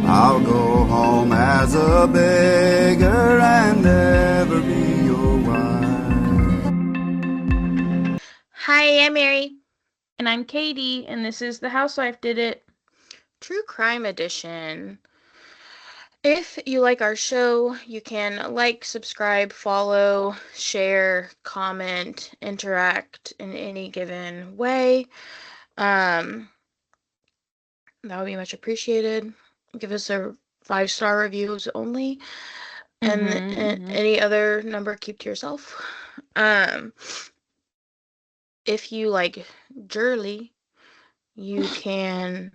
I'll go home as a beggar and never be your wife. Hi, I'm Mary. And I'm Katie, and this is The Housewife Did It. True Crime Edition. If you like our show, you can like, subscribe, follow, share, comment, interact in any given way. That would be much appreciated. Give us a 5-star reviews only, and any other number keep to yourself. If you like Jurley, you can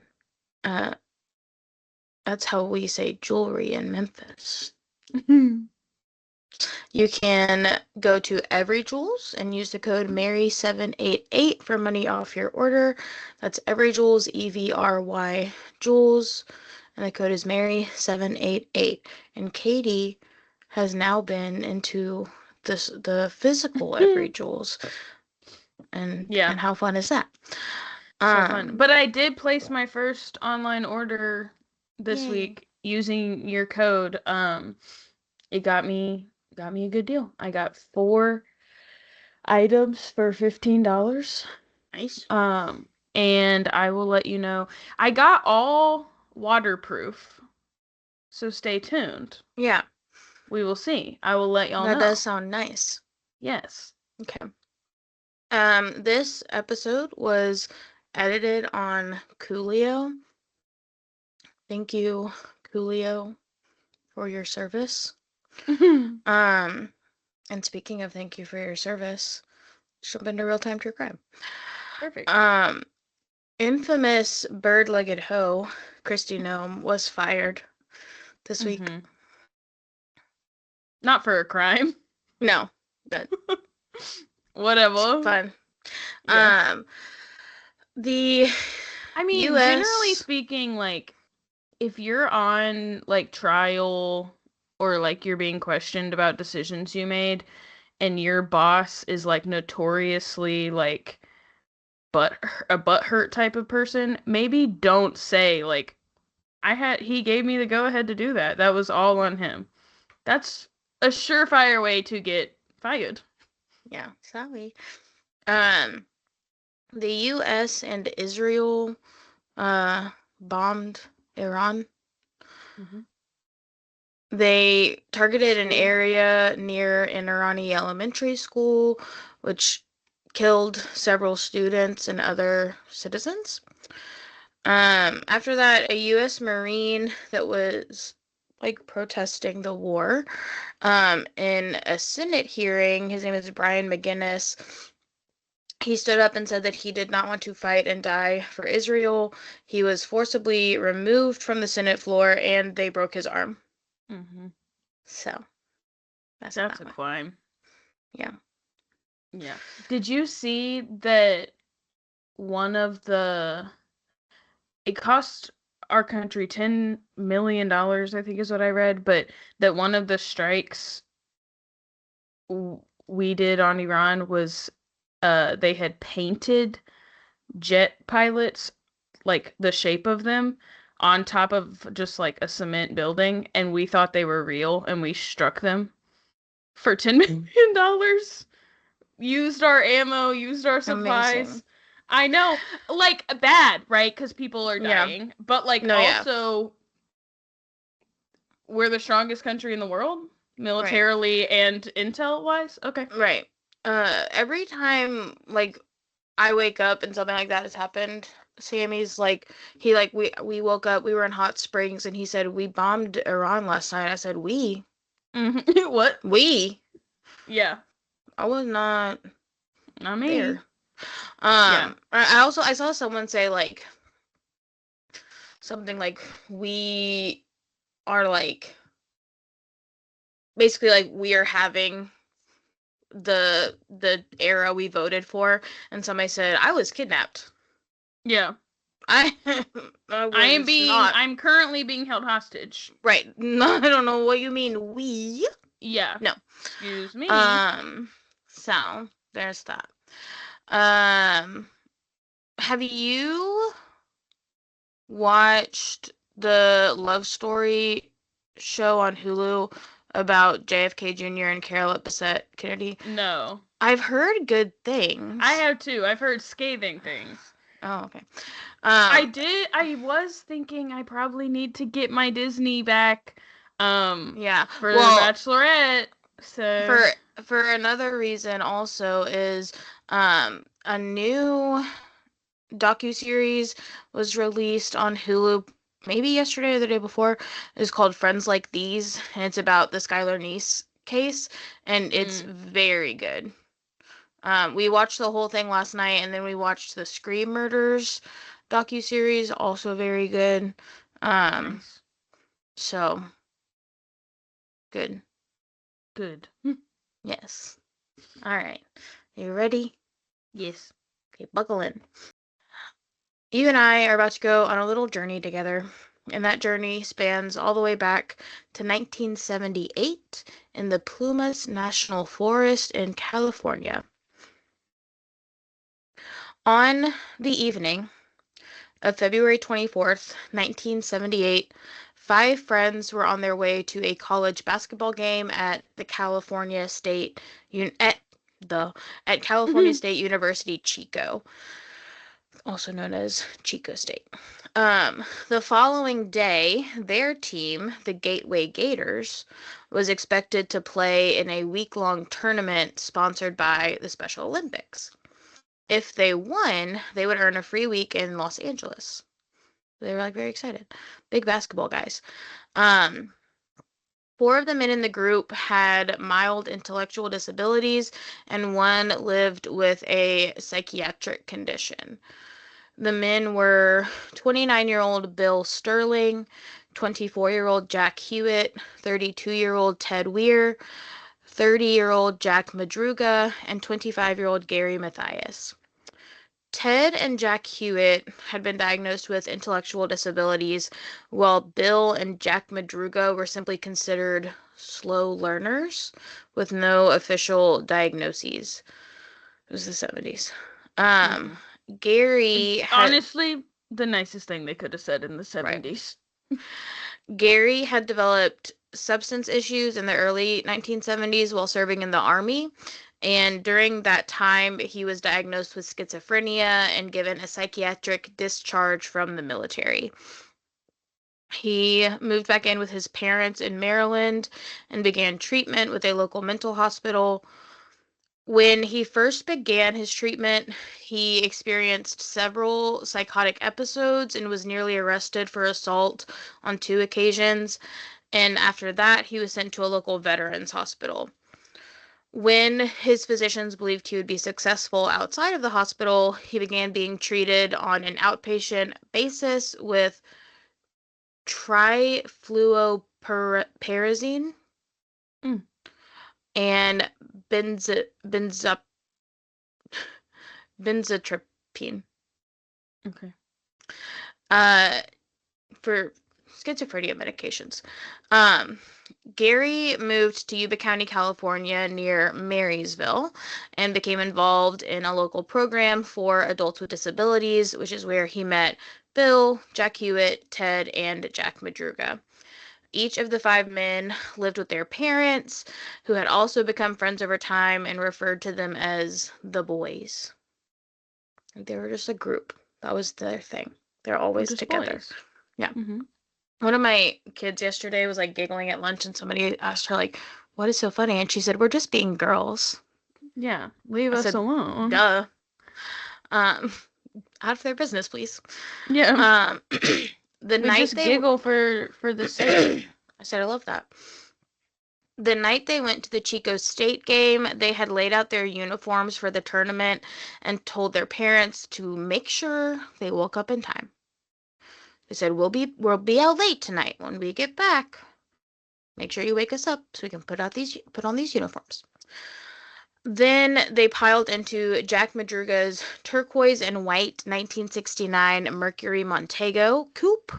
that's how we say jewelry in Memphis. You can go to Every Jewels and use the code Mary788 for money off your order. That's Every Jewels, EVRY Jewels, and the code is Mary788. And Katie has now been into the physical Every Jewels, and how fun is that? So fun. But I did place my first online order this week using your code. It got me a good deal. I got 4 items for $15. Nice. And I will let you know. I got all waterproof, so stay tuned. Yeah. We will see. I will let y'all know. That does sound nice. Yes. Okay. This episode was edited on Coolio. Thank you, Coolio, for your service. And speaking of thank you for your service, jump into real-time true crime. Perfect. Infamous bird-legged hoe, Christy Nome, was fired this week. Not for a crime. No. But whatever. Fun. Yeah. I mean, US... generally speaking, like, if you're on, like, trial or, like, you're being questioned about decisions you made and your boss is, like, notoriously, like, a butthurt type of person, maybe don't say, like, he gave me the go-ahead to do that. That was all on him. That's a surefire way to get fired. Yeah, sorry. The U.S. and Israel bombed Iran. They targeted an area near an Irani elementary school, which killed several students and other citizens. After that, a U.S. Marine that was like protesting the war, in a Senate hearing, his name is Brian McGinnis, he stood up and said that he did not want to fight and die for Israel. He was forcibly removed from the Senate floor, and they broke his arm. So, that's a crime. Yeah. Yeah. Did you see that it cost our country $10 million, I think is what I read, but that one of the strikes we did on Iran was they had painted jet pilots, like the shape of them, on top of just like a cement building, and we thought they were real, and we struck them for $10 million. Used our ammo, used our supplies. Amazing. I know, like, bad, right? Because people are dying. But, like, also, we're the strongest country in the world, militarily and intel-wise. Okay. Right. Every time, like, I wake up and something like that has happened, Sammy's like, we woke up, we were in Hot Springs, and he said, we bombed Iran last night. I said, we? What? We? Yeah. I was not me. there. I saw someone say, like, something like, we are, like, basically, like, we are having the era we voted for, and somebody said, I was kidnapped. Yeah. I'm currently being held hostage. Right. No, I don't know what you mean, we. Yeah. No. Excuse me. So, there's that. Have you watched the love story show on Hulu about JFK Jr. and Carol Bassett Kennedy? No. I've heard good things. I have too. I've heard scathing things. Oh, okay. I was thinking I probably need to get my Disney back. Yeah. For Well, the Bachelorette. So for another reason also is a new docuseries was released on Hulu maybe yesterday or the day before. It's called Friends Like These, and it's about the Skylar Niece case, and it's very good. We watched the whole thing last night, and then we watched the Scream Murders docuseries, also very good. nice. So good. Good. Yes. All right. You ready? Yes. Okay, buckle in. You and I are about to go on a little journey together, and that journey spans all the way back to 1978 in the Plumas National Forest in California. On the evening of February 24th, 1978, 5 friends were on their way to a college basketball game at the California State at California State University Chico, also known as Chico State. The following day, their team, the Gateway Gators, was expected to play in a week-long tournament sponsored by the Special Olympics. If they won, they would earn a free week in Los Angeles. They were like very excited. Big basketball guys. 4 of the men in the group had mild intellectual disabilities, and 1 lived with a psychiatric condition. The men were 29-year-old Bill Sterling, 24-year-old Jack Hewitt, 32-year-old Ted Weir, 30-year-old Jack Madruga, and 25-year-old Gary Mathias. Ted and Jack Hewitt had been diagnosed with intellectual disabilities, while Bill and Jack Madruga were simply considered slow learners with no official diagnoses. It was the 70s. Gary had, honestly, the nicest thing they could have said in the 70s. Right. Gary had developed substance issues in the early 1970s while serving in the Army. And during that time, he was diagnosed with schizophrenia and given a psychiatric discharge from the military. He moved back in with his parents in Maryland and began treatment with a local mental hospital. When he first began his treatment, he experienced several psychotic episodes and was nearly arrested for assault on 2 occasions. And after that, he was sent to a local veterans hospital. When his physicians believed he would be successful outside of the hospital, he began being treated on an outpatient basis with trifluoperazine and benzatripine. Okay. For schizophrenia medications. Gary moved to Yuba County, California, near Marysville, and became involved in a local program for adults with disabilities, which is where he met Bill, Jack Hewitt, Ted, and Jack Madruga. Each of the 5 men lived with their parents, who had also become friends over time and referred to them as the boys. They were just a group. That was their thing. They're always together. Boys. Yeah. One of my kids yesterday was like giggling at lunch, and somebody asked her like, "What is so funny?" And she said, "We're just being girls." Yeah, leave us alone. Duh. Out of their business, please. Yeah. The we night just they giggle for the sake. I said I love that. The night they went to the Chico State game, they had laid out their uniforms for the tournament and told their parents to make sure they woke up in time. They said, we'll be out late tonight. When we get back, make sure you wake us up so we can put on these uniforms. Then they piled into Jack Madruga's turquoise and white 1969 Mercury Montego coupe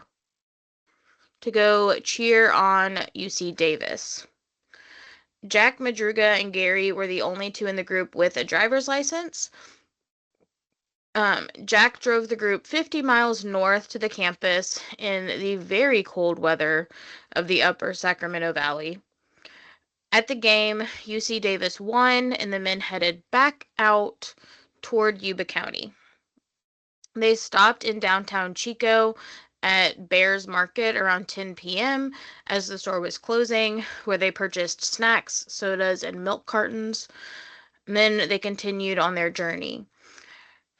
to go cheer on UC Davis. Jack Madruga and Gary were the only 2 in the group with a driver's license. Jack drove the group 50 miles north to the campus in the very cold weather of the upper Sacramento Valley. At the game, UC Davis won, and the men headed back out toward Yuba County. They stopped in downtown Chico at Bears Market around 10 p.m. as the store was closing, where they purchased snacks, sodas, and milk cartons. And then they continued on their journey.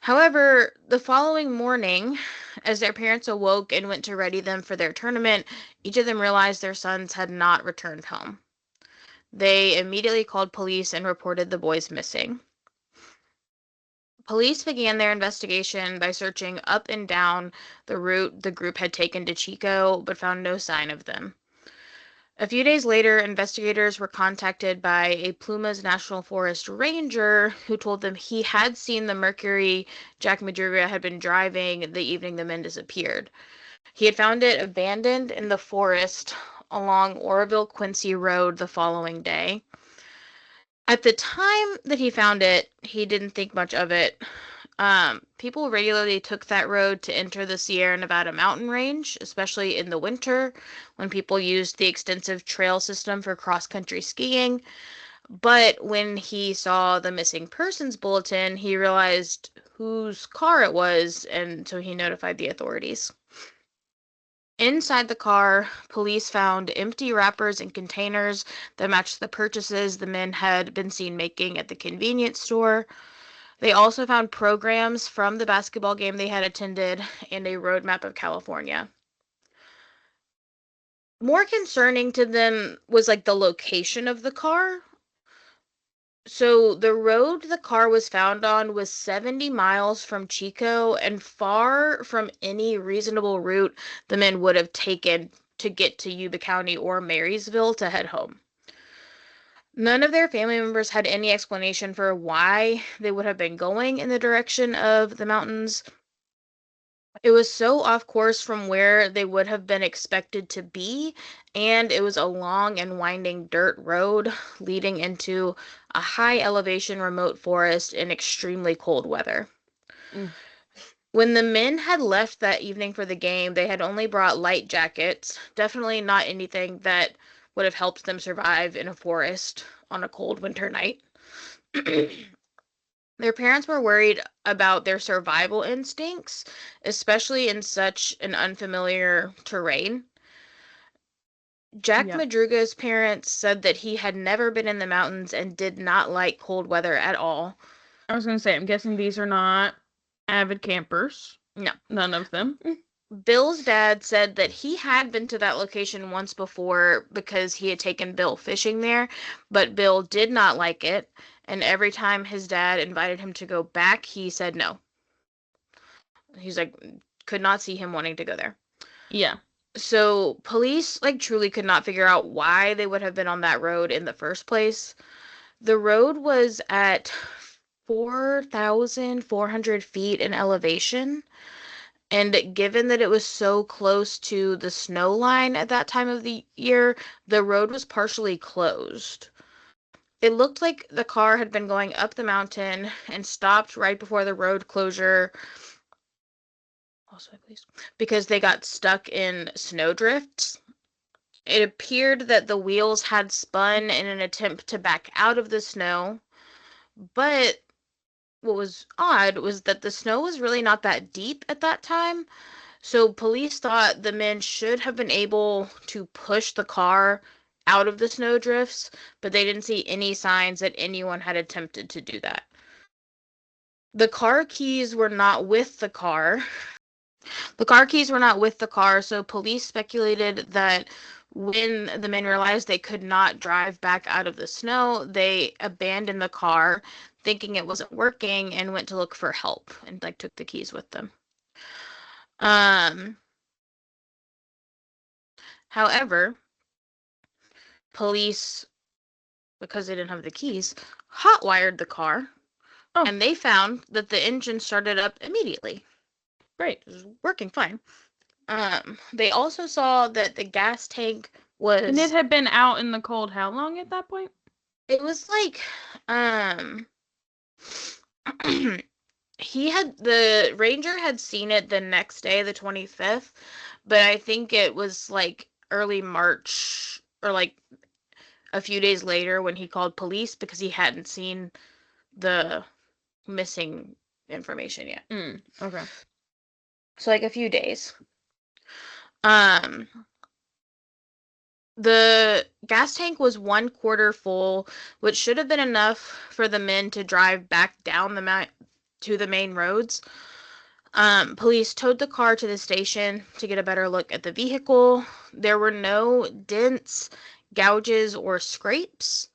However, the following morning, as their parents awoke and went to ready them for their tournament, each of them realized their sons had not returned home. They immediately called police and reported the boys missing. Police began their investigation by searching up and down the route the group had taken to Chico, but found no sign of them. A few days later, investigators were contacted by a Plumas National Forest ranger who told them he had seen the Mercury Jack Madruga had been driving the evening the men disappeared. He had found it abandoned in the forest along Oroville-Quincy Road the following day. At the time that he found it, he didn't think much of it. People regularly took that road to enter the Sierra Nevada mountain range, especially in the winter when people used the extensive trail system for cross-country skiing. But when he saw the missing persons bulletin, he realized whose car it was, and so he notified the authorities. Inside the car, police found empty wrappers and containers that matched the purchases the men had been seen making at the convenience store. They also found programs from the basketball game they had attended and a road map of California. More concerning to them was like the location of the car. So the road the car was found on was 70 miles from Chico and far from any reasonable route the men would have taken to get to Yuba County or Marysville to head home. None of their family members had any explanation for why they would have been going in the direction of the mountains. It was so off course from where they would have been expected to be, and it was a long and winding dirt road leading into a high elevation remote forest in extremely cold weather. When the men had left that evening for the game, they had only brought light jackets, definitely not anything that would have helped them survive in a forest on a cold winter night. Their parents were worried about their survival instincts, especially in such an unfamiliar terrain. Jack Madruga's parents said that he had never been in the mountains and did not like cold weather at all. I was going to say, I'm guessing these are not avid campers. No. None of them. Bill's dad said that he had been to that location once before because he had taken Bill fishing there, but Bill did not like it, and every time his dad invited him to go back, he said no. He's like, could not see him wanting to go there. Yeah. So police truly could not figure out why they would have been on that road in the first place. The road was at 4,400 feet in elevation. And given that it was so close to the snow line at that time of the year, the road was partially closed. It looked like the car had been going up the mountain and stopped right before the road closure. Also, please, because they got stuck in snowdrifts. It appeared that the wheels had spun in an attempt to back out of the snow, but what was odd was that the snow was really not that deep at that time, so police thought the men should have been able to push the car out of the snowdrifts, but they didn't see any signs that anyone had attempted to do that. The car keys were not with the car. So police speculated that when the men realized they could not drive back out of the snow, they abandoned the car, thinking it wasn't working, and went to look for help and took the keys with them. However, police, because they didn't have the keys, hotwired the car, and they found that the engine started up immediately. Great. It was working fine. They also saw that the gas tank was... And it had been out in the cold how long at that point? It was The ranger had seen it the next day, the 25th, but I think it was like early March or like a few days later when he called police because he hadn't seen the missing information yet. Okay. So like a few days. Um, the gas tank was 1/4 full, which should have been enough for the men to drive back down to the main roads. Police towed the car to the station to get a better look at the vehicle. There were no dents, gouges, or scrapes.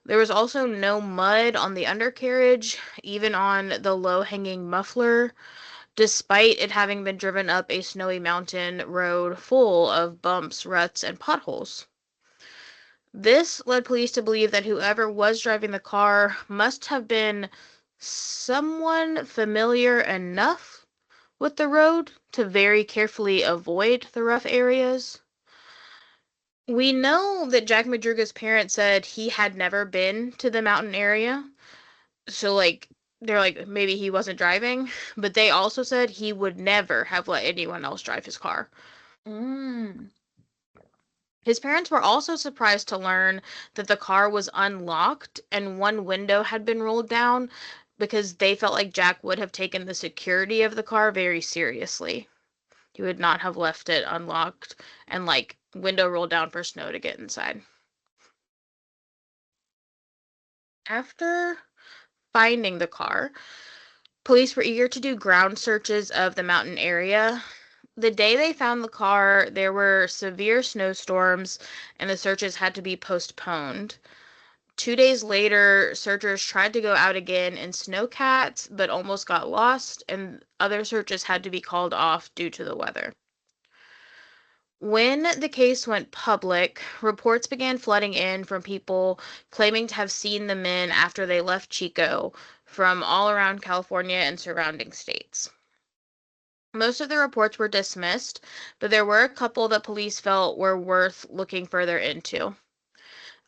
There was also no mud on the undercarriage, even on the low-hanging muffler, despite it having been driven up a snowy mountain road full of bumps, ruts, and potholes. This led police to believe that whoever was driving the car must have been someone familiar enough with the road to very carefully avoid the rough areas. We know that Jack Madruga's parents said he had never been to the mountain area. So, like, they're like, maybe he wasn't driving. But they also said he would never have let anyone else drive his car. His parents were also surprised to learn that the car was unlocked and one window had been rolled down because they felt like Jack would have taken the security of the car very seriously. He would not have left it unlocked and, like, window rolled down for snow to get inside. After finding the car, police were eager to do ground searches of the mountain area. The day they found the car, there were severe snowstorms and the searches had to be postponed. 2 days later, searchers tried to go out again in snowcats, but almost got lost, and other searches had to be called off due to the weather. When the case went public, reports began flooding in from people claiming to have seen the men after they left Chico from all around California and surrounding states. Most of the reports were dismissed, but there were a couple that police felt were worth looking further into.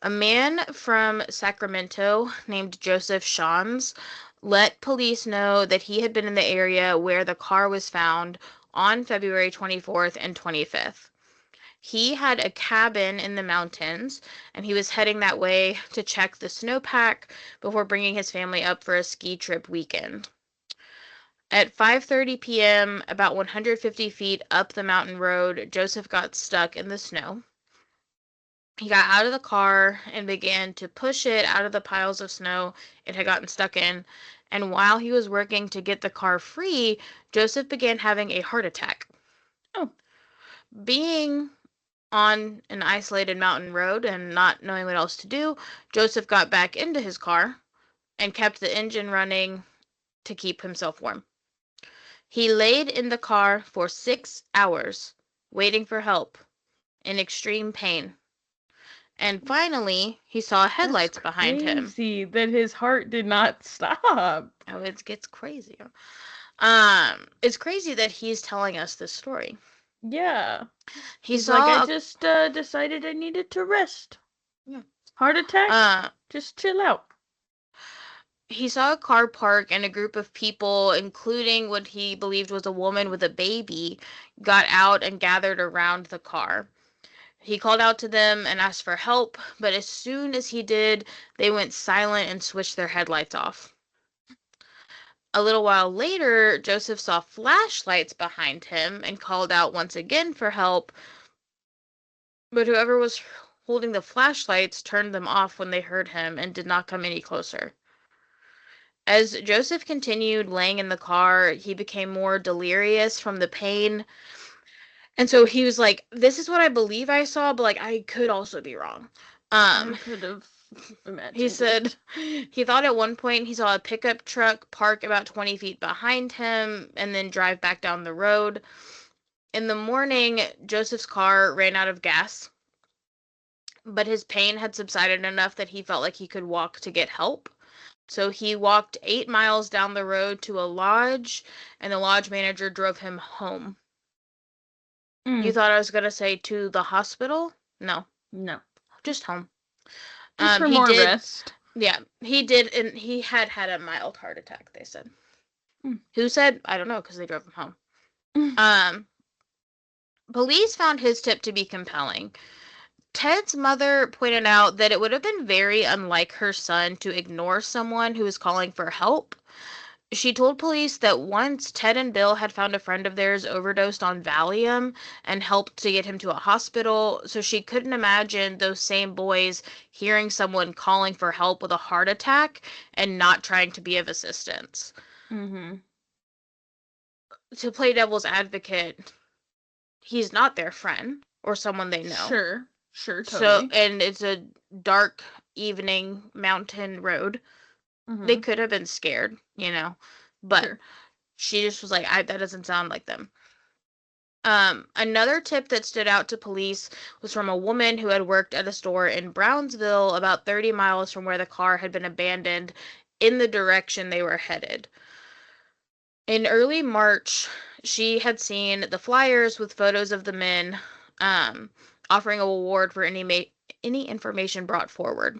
A man from Sacramento named Joseph Shans let police know that he had been in the area where the car was found on February 24th and 25th. He had a cabin in the mountains, and he was heading that way to check the snowpack before bringing his family up for a ski trip weekend. At 5:30 p.m., about 150 feet up the mountain road, Joseph got stuck in the snow. He got out of the car and began to push it out of the piles of snow it had gotten stuck in, and while he was working to get the car free, Joseph began having a heart attack. Oh. Being on an isolated mountain road and not knowing what else to do, Joseph got back into his car and kept the engine running to keep himself warm. He laid in the car for 6 hours, waiting for help, in extreme pain. And finally, he saw headlights behind him. That's crazy that his heart did not stop. Oh, it gets crazier. It's crazy that he's telling us this story. Yeah. He's like, I just decided I needed to rest. Yeah. Heart attack? Just chill out. He saw a car park and a group of people, including what he believed was a woman with a baby, got out and gathered around the car. He called out to them and asked for help, but as soon as he did, they went silent and switched their headlights off. A little while later, Joseph saw flashlights behind him and called out once again for help, but whoever was holding the flashlights turned them off when they heard him and did not come any closer. As Joseph continued laying in the car, he became more delirious from the pain. And so he was like, this is what I believe I saw, but, like, I could also be wrong. I could have imagined. He said he thought at one point he saw a pickup truck park about 20 feet behind him and then drive back down the road. In the morning, Joseph's car ran out of gas, but his pain had subsided enough that he felt like he could walk to get help. So he walked 8 miles down the road to a lodge, and the lodge manager drove him home. You thought I was going to say to the hospital? No. No. Just home. Just for more rest. Yeah, he did, and he had a mild heart attack, they said. Who said? I don't know, because they drove him home. Police found his tip to be compelling. Ted's mother pointed out that it would have been very unlike her son to ignore someone who was calling for help. She told police that once Ted and Bill had found a friend of theirs overdosed on Valium and helped to get him to a hospital, so she couldn't imagine those same boys hearing someone calling for help with a heart attack and not trying to be of assistance. Mm-hmm. To play devil's advocate, he's not their friend or someone they know. Sure, So, totally. and it's a dark evening mountain road. They could have been scared, but she just was like, that doesn't sound like them. Another tip that stood out to police was from a woman who had worked at a store in Brownsville, about 30 miles from where the car had been abandoned, in the direction they were headed. In early March, she had seen the flyers with photos of the men, offering a reward for any information brought forward.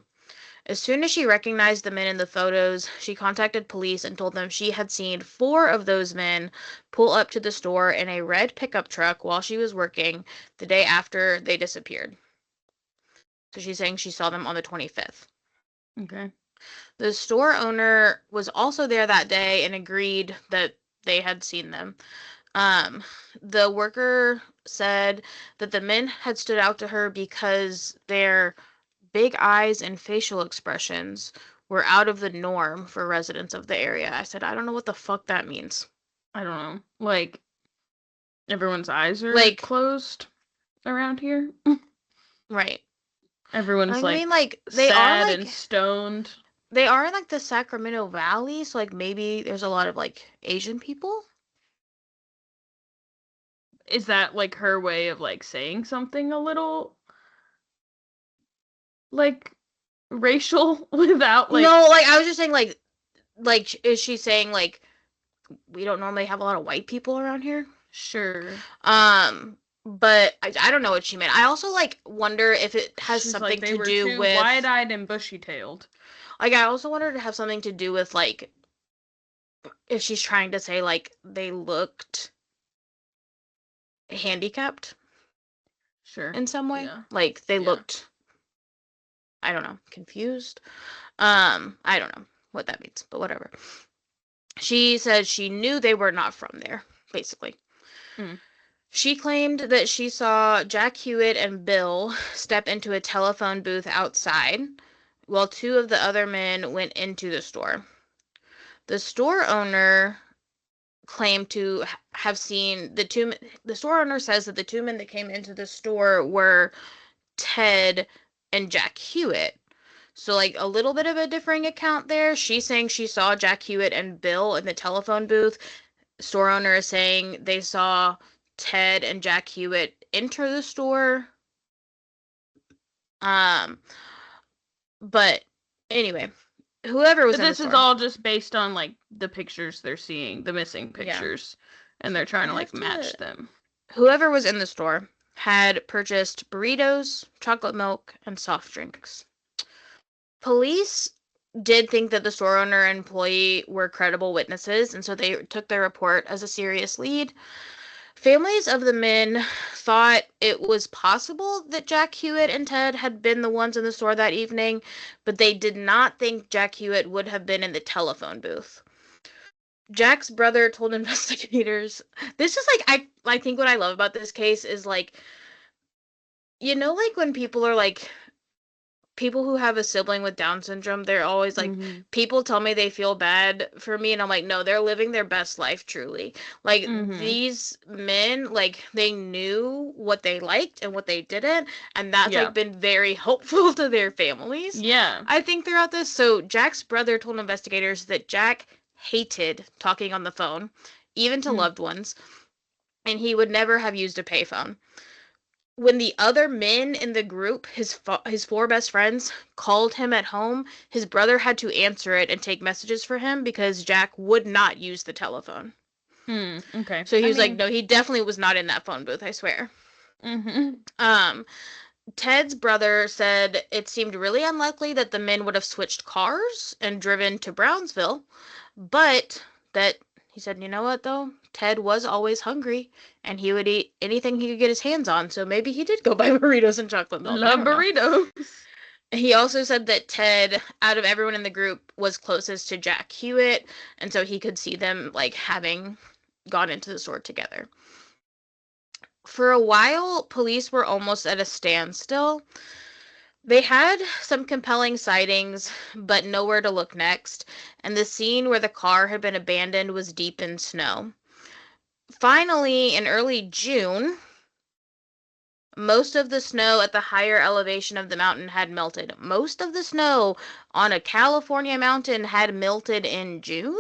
As soon as she recognized the men in the photos, she contacted police and told them she had seen 4 of those men pull up to the store in a red pickup truck while she was working the day after they disappeared. So she's saying she saw them on the 25th. Okay. The store owner was also there that day and agreed that they had seen them. The worker said that the men had stood out to her because their big eyes and facial expressions were out of the norm for residents of the area. I said, I don't know what the fuck that means. I don't know. Like, everyone's eyes are closed around here. Right. Everyone's I mean, they sad are and stoned. They are in the Sacramento Valley, so maybe there's a lot of Asian people. Is that her way of saying something a little racial without No, I was just saying is she saying we don't normally have a lot of white people around here? Sure. But I don't know what she meant. I also wonder if it has something to do with wide-eyed and bushy-tailed. I also wonder if it have something to do with if she's trying to say they looked handicapped. Sure. In some way. Yeah. They looked, I don't know, confused. I don't know what that means, but whatever. She said she knew they were not from there, basically. She claimed that she saw Jack Hewitt and Bill step into a telephone booth outside, while 2 of the other men went into the store. The store owner claimed to have seen the store owner says that the 2 men that came into the store were Ted and Jack Hewitt. So a little bit of a differing account there. She's saying she saw Jack Hewitt and Bill in the telephone booth. Store owner is saying they saw Ted and Jack Hewitt enter the store. But anyway, whoever was in the store. This is all just based on the pictures they're seeing, the missing pictures, and they're trying to match them. Whoever was in the store had purchased burritos, chocolate milk, and soft drinks. Police did think that the store owner and employee were credible witnesses, and so they took their report as a serious lead. Families of the men thought it was possible that Jack Hewitt and Ted had been the ones in the store that evening, but they did not think Jack Hewitt would have been in the telephone booth. Jack's brother told investigators, this is I think what I love about this case is when people are people who have a sibling with Down syndrome, they're always people tell me they feel bad for me, and I'm like, no, they're living their best life, truly. These men, they knew what they liked and what they didn't, and that's been very helpful to their families. Yeah. I think throughout this. So Jack's brother told investigators that Jack hated talking on the phone, even to loved ones, and he would never have used a payphone. When the other men in the group, his 4 best friends, called him at home, his brother had to answer it and take messages for him because Jack would not use the telephone. Okay. So he was no, he definitely was not in that phone booth, I swear. Ted's brother said it seemed really unlikely that the men would have switched cars and driven to Brownsville, but that He said, you know what, though? Ted was always hungry, and he would eat anything he could get his hands on, so maybe he did go buy burritos and chocolate milk. I Love don't know. burritos. He also said that Ted, out of everyone in the group, was closest to Jack Hewitt, and so he could see them, like, having gone into the store together. For a while, police were almost at a standstill. They had some compelling sightings, but nowhere to look next, and the scene where the car had been abandoned was deep in snow. Finally, in early June, most of the snow at the higher elevation of the mountain had melted. Most of the snow on a California mountain had melted in June?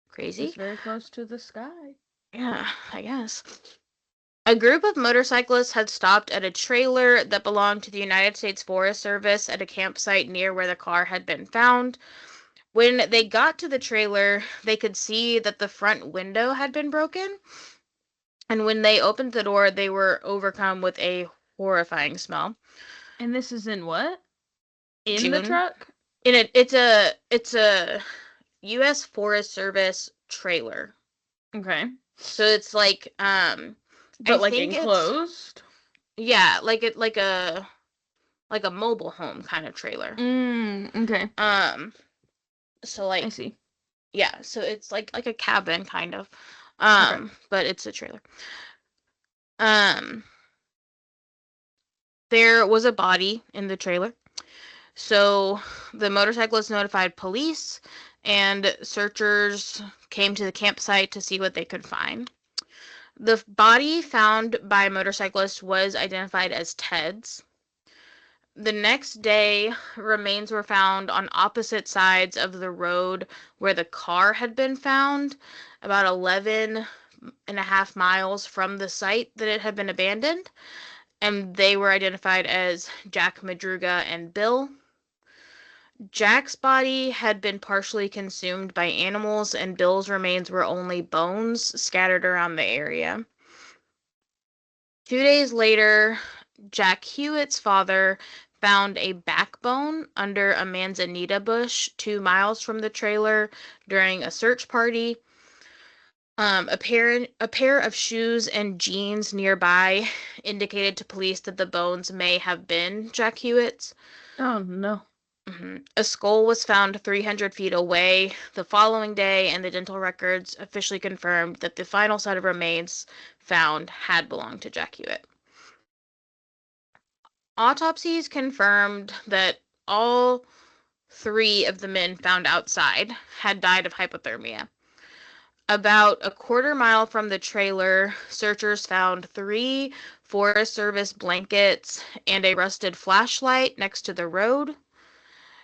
Crazy. It's very close to the sky. Yeah, I guess. A group of motorcyclists had stopped at a trailer that belonged to the United States Forest Service at a campsite near where the car had been found. When they got to the trailer, they could see that the front window had been broken. And when they opened the door, they were overcome with a horrifying smell. And this is in what? In June. the truck? It's a U.S. Forest Service trailer. Okay. So it's like But I like think enclosed? Yeah, like a mobile home kind of trailer. Okay. So like I see. Yeah, so it's like a cabin kind of. Okay. But it's a trailer. There was a body in the trailer. So the motorcyclists notified police, and searchers came to the campsite to see what they could find. The body found by motorcyclists was identified as Ted's. The next day, remains were found on opposite sides of the road where the car had been found, about 11.5 miles from the site that it had been abandoned, and they were identified as Jack Madruga and Bill. Jack's body had been partially consumed by animals, and Bill's remains were only bones scattered around the area. 2 days later, Jack Hewitt's father found a backbone under a manzanita bush 2 miles from the trailer during a search party. A pair of shoes and jeans nearby indicated to police that the bones may have been Jack Hewitt's. Oh, no. A skull was found 300 feet away the following day, and the dental records officially confirmed that the final set of remains found had belonged to Jack Hewitt. Autopsies confirmed that all 3 of the men found outside had died of hypothermia. About a quarter mile from the trailer, searchers found 3 Forest Service blankets and a rusted flashlight next to the road.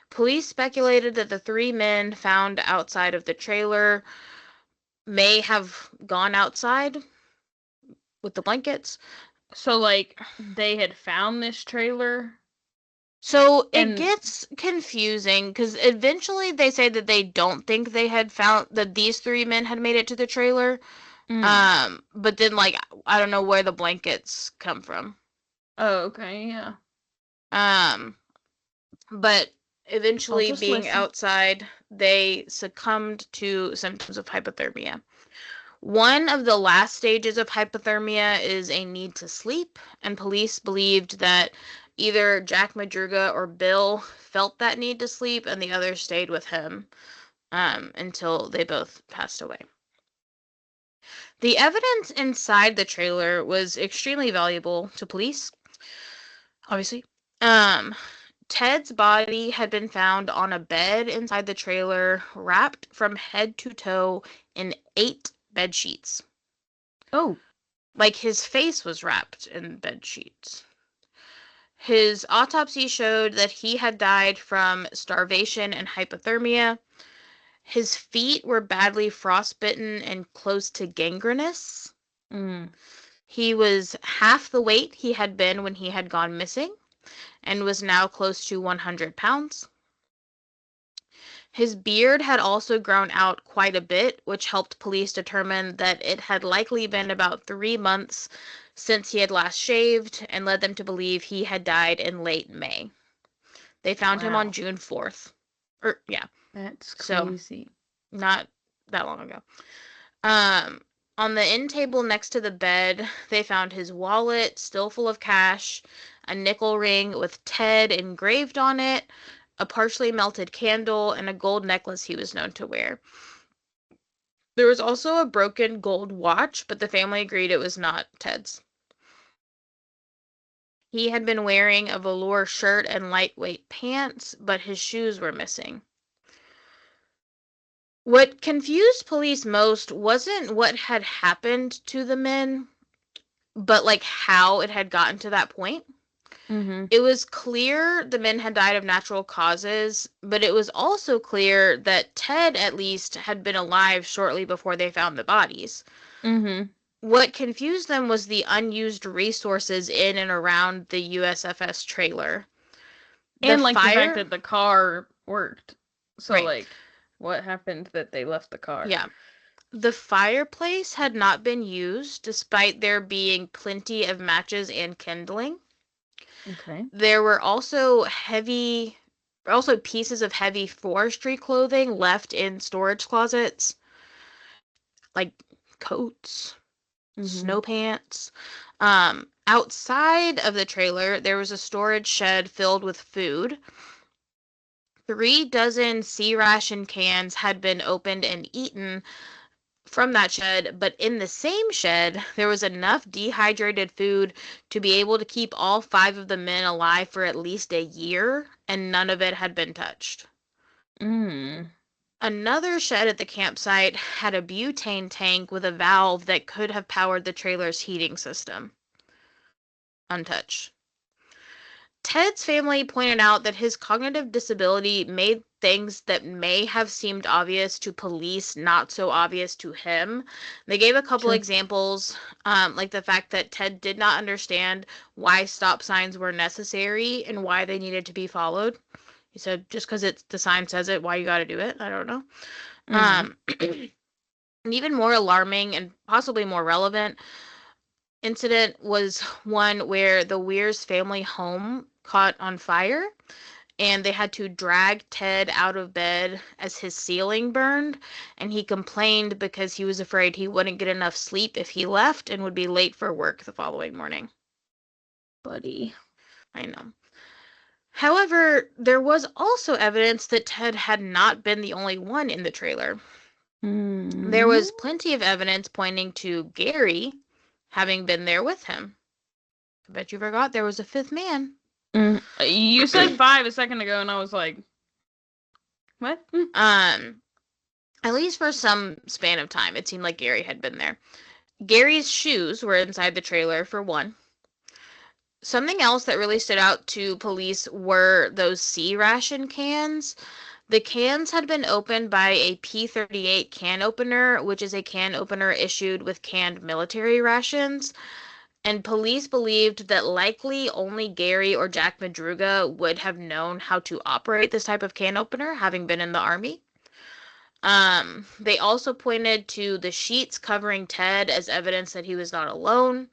Police speculated that the 3 men found outside of the trailer may have gone outside with the blankets. So, like, they had found this trailer? So it gets confusing because eventually they say that they don't think they had found that these 3 men had made it to the trailer. But then, like, I don't know where the blankets come from. Oh, okay, yeah. But eventually, being listen. outside, they succumbed to symptoms of hypothermia. One of the last stages of hypothermia is a need to sleep, and police believed that either Jack Madruga or Bill felt that need to sleep, and the others stayed with him until they both passed away. The evidence inside the trailer was extremely valuable to police, obviously. Ted's body had been found on a bed inside the trailer, wrapped from head to toe in 8 bed sheets. Oh. Like, his face was wrapped in bed sheets. His autopsy showed that he had died from starvation and hypothermia. His feet were badly frostbitten and close to gangrenous. He was half the weight he had been when he had gone missing, and was now close to 100 pounds. His beard had also grown out quite a bit, which helped police determine that it had likely been about 3 months since he had last shaved, and led them to believe he had died in late May. They found him on June 4th. Yeah. That's crazy. So, not that long ago. On the end table next to the bed, they found his wallet, still full of cash, a nickel ring with Ted engraved on it, a partially melted candle, and a gold necklace he was known to wear. There was also a broken gold watch, but the family agreed it was not Ted's. He had been wearing a velour shirt and lightweight pants, but his shoes were missing. What confused police most wasn't what had happened to the men, but like how it had gotten to that point. It was clear the men had died of natural causes, but it was also clear that Ted, at least, had been alive shortly before they found the bodies. What confused them was the unused resources in and around the USFS trailer. And the fact that the car worked. So, right. What happened that they left the car? Yeah. The fireplace had not been used, despite there being plenty of matches and kindling. Okay. There were also pieces of heavy forestry clothing left in storage closets, like coats, snow pants. Outside of the trailer, there was a storage shed filled with food. 3 dozen sea ration cans had been opened and eaten from that shed, but in the same shed, there was enough dehydrated food to be able to keep all 5 of the men alive for at least a year, and none of it had been touched. Another shed at the campsite had a butane tank with a valve that could have powered the trailer's heating system. Untouched. Ted's family pointed out that his cognitive disability made things that may have seemed obvious to police not so obvious to him. They gave a couple examples, like the fact that Ted did not understand why stop signs were necessary and why they needed to be followed. He said, just because the sign says it, why you got to do it? I don't know. An even more alarming and possibly more relevant incident was one where the Weir's family home caught on fire, and they had to drag Ted out of bed as his ceiling burned, and he complained because he was afraid he wouldn't get enough sleep if he left and would be late for work the following morning. Buddy. I know. However, there was also evidence that Ted had not been the only one in the trailer. There was plenty of evidence pointing to Gary having been there with him. I bet you forgot there was a 5th man. You said 5 a second ago, and I was like, what? At least for some span of time, it seemed like Gary had been there. Gary's shoes were inside the trailer, for one. Something else that really stood out to police were those sea ration cans. The cans had been opened by a P-38 can opener, which is a can opener issued with canned military rations. And police believed that likely only Gary or Jack Madruga would have known how to operate this type of can opener, having been in the Army. They also pointed to the sheets covering Ted as evidence that he was not alone.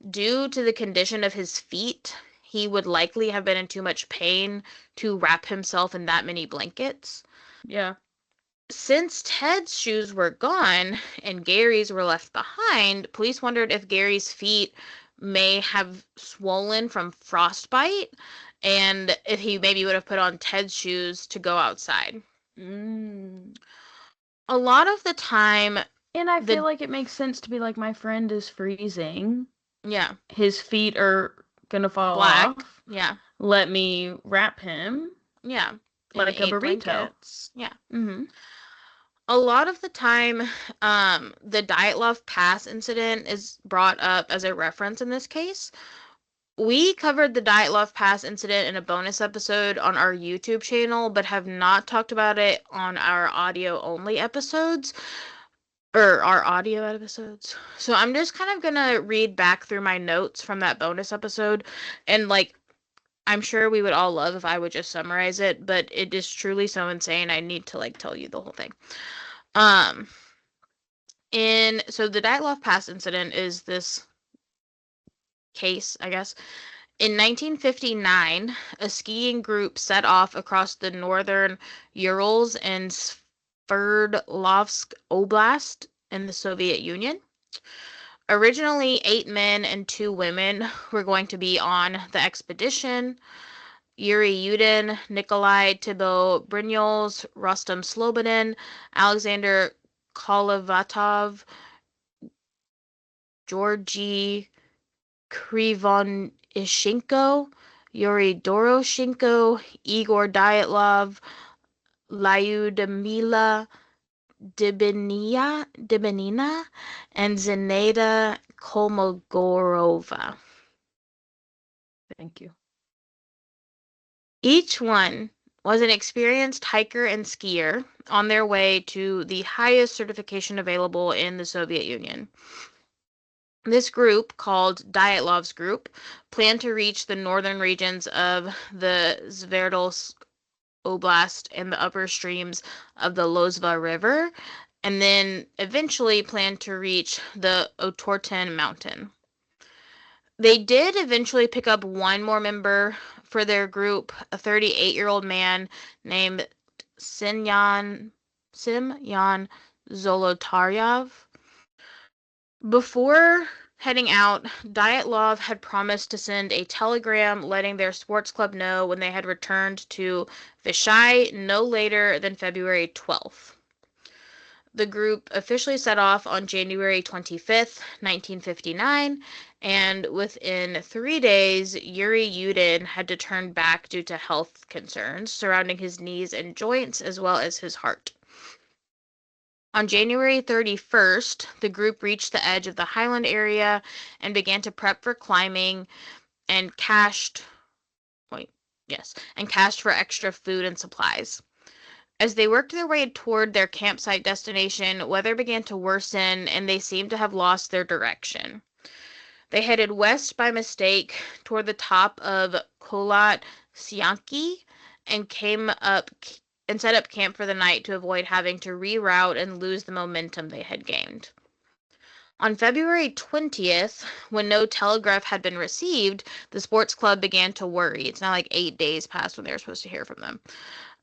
Due to the condition of his feet, he would likely have been in too much pain to wrap himself in that many blankets. Yeah. Since Ted's shoes were gone and Gary's were left behind, police wondered if Gary's feet may have swollen from frostbite and if he maybe would have put on Ted's shoes to go outside. A lot of the time... And I feel like it makes sense to be like, my friend is freezing. Yeah. His feet are gonna fall off. Yeah. Let me wrap him. Yeah. Like a burrito. Blankets. Yeah. A lot of the time, the Dyatlov Pass incident is brought up as a reference in this case. We covered the Dyatlov Pass incident in a bonus episode on our YouTube channel, but have not talked about it on our audio-only episodes. Or our audio episodes. So I'm just kind of gonna read back through my notes from that bonus episode, and like, I'm sure we would all love if I would just summarize it, but it is truly so insane. I need to like tell you the whole thing. So the Dyatlov Pass incident is this case, I guess. In 1959, a skiing group set off across the northern Urals and Sverdlovsk Oblast in the Soviet Union. Originally, 8 men and 2 women were going to be on the expedition. Yuri Yudin, Nikolai Thibault Brignoles, Rostom Slobodin, Alexander Kolovatov, Georgy Krivonishenko, Yuri Doroshenko, Igor Dyatlov, Lyudmila Dibinina, and Zenaida Kolmogorova. Thank you. Each one was an experienced hiker and skier on their way to the highest certification available in the Soviet Union. This group, called Dyatlov's Group, planned to reach the northern regions of the Sverdlovsk Oblast and the upper streams of the Lozva River, and then eventually planned to reach the Otorten Mountain. They did eventually pick up one more member for their group, a 38-year-old man named Semyon Zolotaryov. Before heading out, Dyatlov had promised to send a telegram letting their sports club know when they had returned to Vishai no later than February 12th. The group officially set off on January 25th, 1959, and within 3 days, Yuri Yudin had to turn back due to health concerns surrounding his knees and joints as well as his heart. On January 31st, the group reached the edge of the highland area and began to prep for climbing and cached for extra food and supplies. As they worked their way toward their campsite destination, weather began to worsen and they seemed to have lost their direction. They headed west by mistake toward the top of Kholat Syanki and set up camp for the night to avoid having to reroute and lose the momentum they had gained. On February 20th, when no telegraph had been received, the sports club began to worry. It's now like 8 days past when they were supposed to hear from them.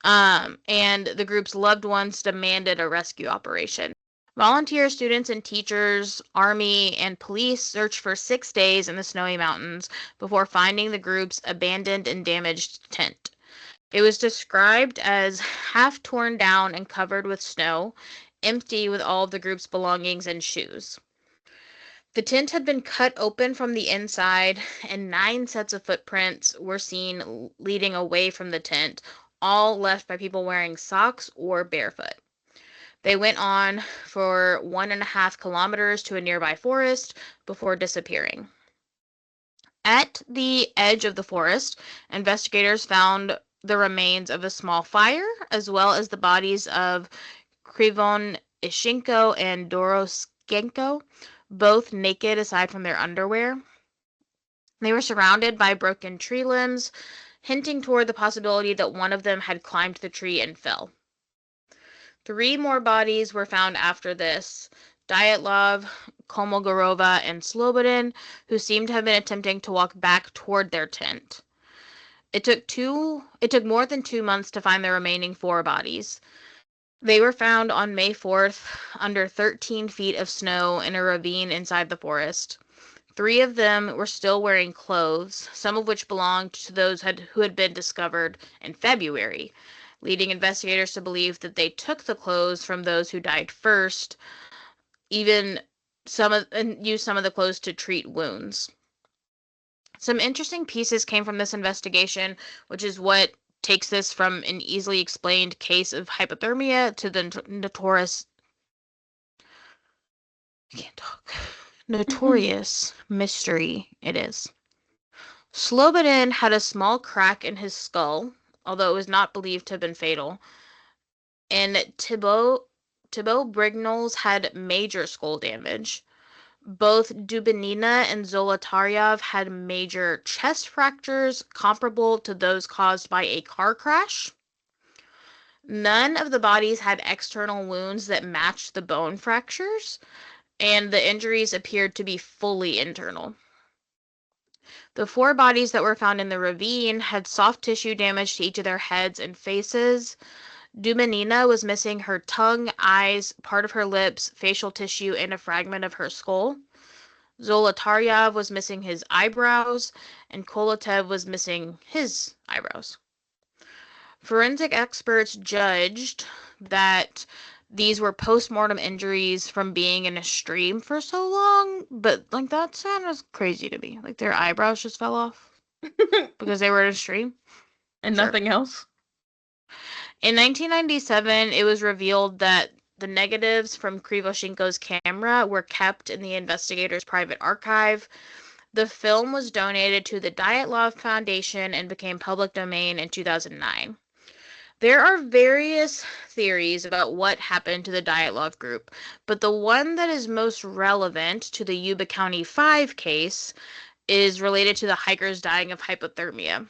And the group's loved ones demanded a rescue operation. Volunteer students and teachers, army, and police searched for 6 days in the snowy mountains before finding the group's abandoned and damaged tent. It was described as half torn down and covered with snow, empty with all of the group's belongings and shoes. The tent had been cut open from the inside, and 9 sets of footprints were seen leading away from the tent, all left by people wearing socks or barefoot. They went on for 1.5 kilometers to a nearby forest before disappearing. At the edge of the forest, investigators found the remains of a small fire, as well as the bodies of Krivon Ishenko and Doroshenko, both naked aside from their underwear. They were surrounded by broken tree limbs, hinting toward the possibility that one of them had climbed the tree and fell. 3 more bodies were found after this: Dyatlov, Kolmogorova, and Slobodin, who seemed to have been attempting to walk back toward their tent. It took more than 2 months to find the remaining 4 bodies. They were found on May 4th under 13 feet of snow in a ravine inside the forest. 3 of them were still wearing clothes, some of which belonged to those who had been discovered in February, leading investigators to believe that they took the clothes from those who died first, and used some of the clothes to treat wounds. Some interesting pieces came from this investigation, which is what takes this from an easily explained case of hypothermia to the notorious mystery it is. Slobodin had a small crack in his skull, although it was not believed to have been fatal, and Thibault Brignoles had major skull damage. Both Dubinina and Zolotaryov had major chest fractures comparable to those caused by a car crash. None of the bodies had external wounds that matched the bone fractures, and the injuries appeared to be fully internal. The 4 bodies that were found in the ravine had soft tissue damage to each of their heads and faces, Dumanina was missing her tongue, eyes, part of her lips, facial tissue, and a fragment of her skull. Zolotaryov was missing his eyebrows, and Kolotev was missing his eyebrows. Forensic experts judged that these were post-mortem injuries from being in a stream for so long, but like that sounds crazy to me. Like their eyebrows just fell off because they were in a stream. And Sure. nothing else? In 1997, it was revealed that the negatives from Krivoshenko's camera were kept in the investigator's private archive. The film was donated to the Dyatlov Foundation and became public domain in 2009. There are various theories about what happened to the Dyatlov group, but the one that is most relevant to the Yuba County 5 case is related to the hikers dying of hypothermia.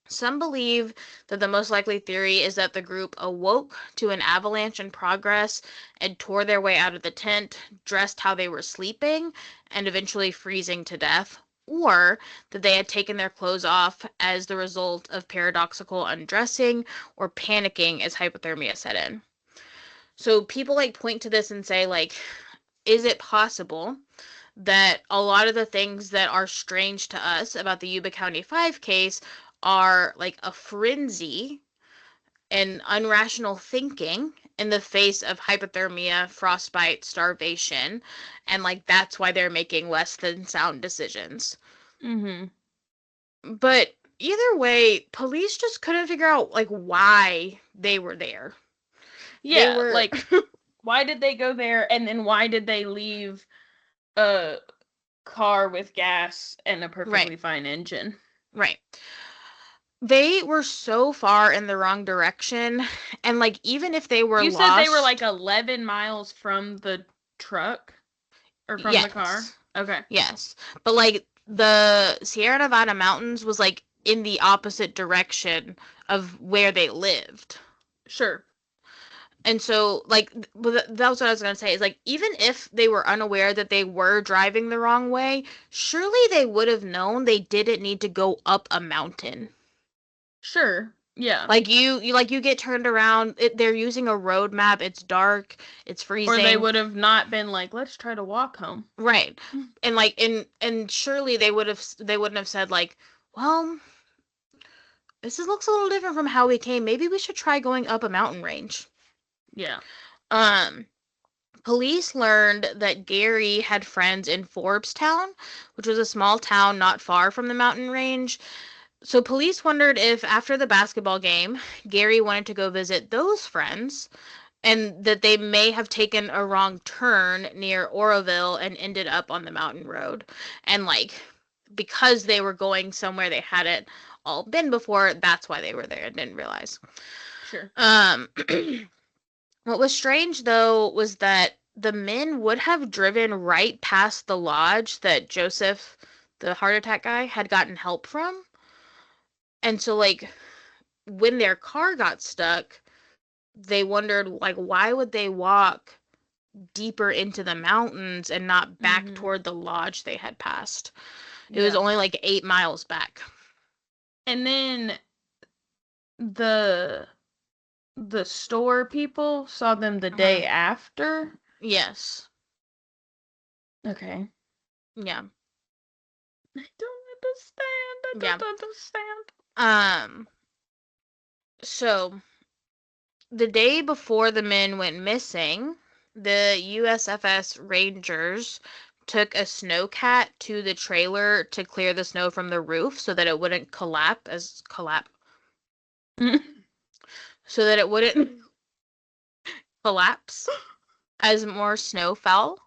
Some believe that the most likely theory is that the group awoke to an avalanche in progress and tore their way out of the tent, dressed how they were sleeping, and eventually freezing to death, or that they had taken their clothes off as the result of paradoxical undressing or panicking as hypothermia set in. So people point to this and say, is it possible that a lot of the things that are strange to us about the Yuba County 5 case are a frenzy and unrational thinking in the face of hypothermia, frostbite, starvation, and that's why they're making less than sound decisions. Mm-hmm. But either way, police just couldn't figure out why they were there. Yeah, why did they go there, and then why did they leave a car with gas and a perfectly fine engine? Right. They were so far in the wrong direction, and even if they were You lost... said they were 11 miles from the truck? Or from the car? Okay. Yes. But the Sierra Nevada mountains was in the opposite direction of where they lived. Sure. And so that was what I was going to say, is even if they were unaware that they were driving the wrong way, surely they would have known they didn't need to go up a mountain. Sure. Yeah. You get turned around, they're using a road map, it's dark, it's freezing. Or they would have not been let's try to walk home. Right. And surely they wouldn't have said well, this looks a little different from how we came. Maybe we should try going up a mountain range. Yeah. Police learned that Gary had friends in Forbestown, which was a small town not far from the mountain range. So police wondered if after the basketball game, Gary wanted to go visit those friends, and that they may have taken a wrong turn near Oroville and ended up on the mountain road. And because they were going somewhere they hadn't all been before, that's why they were there and didn't realize. Sure. What was strange though was that the men would have driven right past the lodge that Joseph, the heart attack guy, had gotten help from. And so when their car got stuck, they wondered why would they walk deeper into the mountains and not back toward the lodge they had passed. It was only 8 miles back. And then the store people saw them the day after? Yes. Okay. Yeah. I don't understand. So the day before the men went missing, the USFS Rangers took a snowcat to the trailer to clear the snow from the roof so that it wouldn't collapse so that it wouldn't collapse as more snow fell.